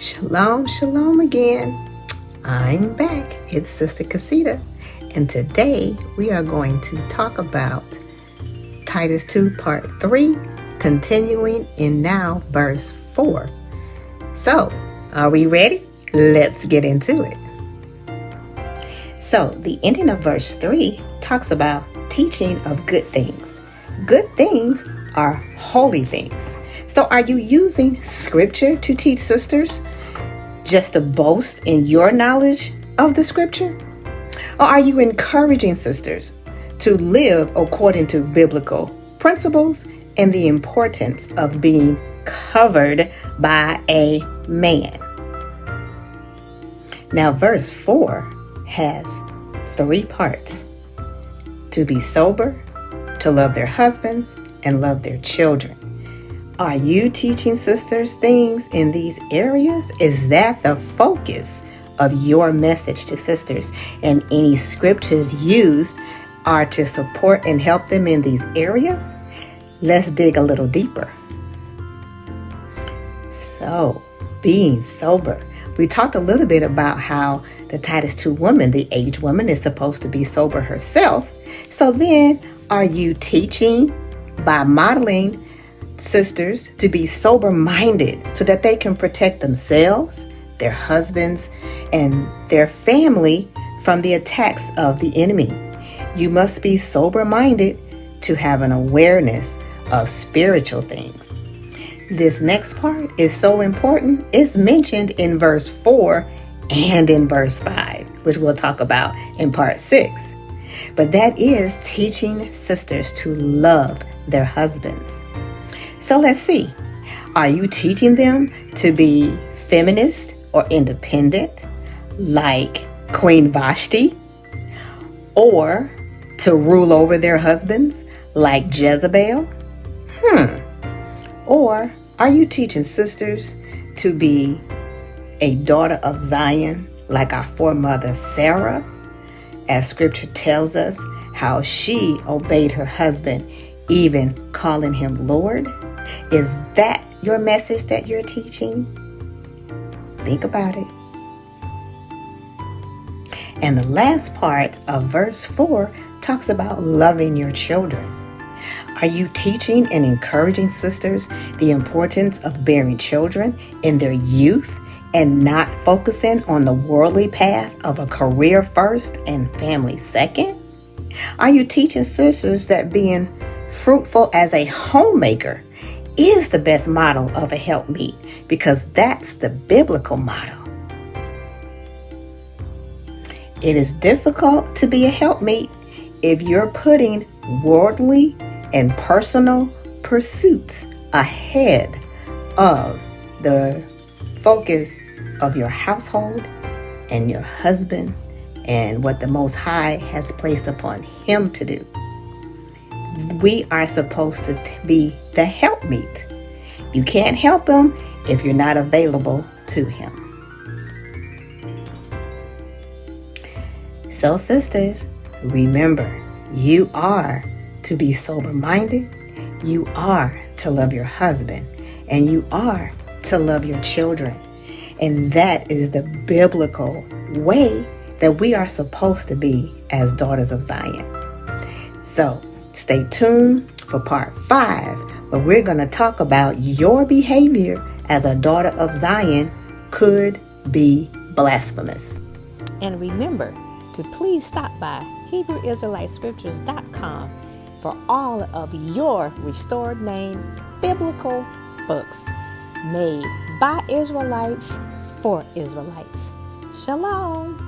Shalom, shalom again. I'm back. It's Sister Casita, and today we are going to talk about Titus 2 Part 3, continuing in now verse 4. So, are we ready? Let's get into it. So, the ending of verse 3 talks about teaching of good things. Good things are holy things. So, are you using scripture to teach sisters just to boast in your knowledge of the scripture? Or are you encouraging sisters to live according to biblical principles and the importance of being covered by a man? Now, verse 4 has 3 parts: to be sober, to love their husbands, and love their children. Are you teaching sisters things in these areas? Is that the focus of your message to sisters? And any scriptures used are to support and help them in these areas? Let's dig a little deeper. So, being sober. We talked a little bit about how the Titus 2 woman, the aged woman, is supposed to be sober herself. So then, are you teaching by modeling sisters to be sober-minded so that they can protect themselves, their husbands, and their family from the attacks of the enemy? You must be sober-minded to have an awareness of spiritual things. This next part is so important. It's mentioned in verse 4 and in verse 5, which we'll talk about in part 6. But that is teaching sisters to love their husbands. So let's see. Are you teaching them to be feminist or independent, like Queen Vashti? Or to rule over their husbands, like Jezebel? Or are you teaching sisters to be a daughter of Zion, like our foremother Sarah, as scripture tells us how she obeyed her husband, even calling him Lord? Is that your message that you're teaching? Think about it. And the last part of verse 4 talks about loving your children. Are you teaching and encouraging sisters the importance of bearing children in their youth and not focusing on the worldly path of a career first and family second? Are you teaching sisters that being fruitful as a homemaker is the best model of a helpmeet, because that's the biblical model? It is difficult to be a helpmeet if you're putting worldly and personal pursuits ahead of the focus of your household and your husband and what the Most High has placed upon him to do. We are supposed to be the helpmeet. You can't help him if you're not available to him. So, sisters, remember, you are to be sober-minded, you are to love your husband, and you are to love your children. And that is the biblical way that we are supposed to be as daughters of Zion. So, stay tuned for part 5, where we're going to talk about your behavior as a daughter of Zion could be blasphemous. And remember to please stop by HebrewIsraeliteScriptures.com for all of your restored name biblical books made by Israelites for Israelites. Shalom.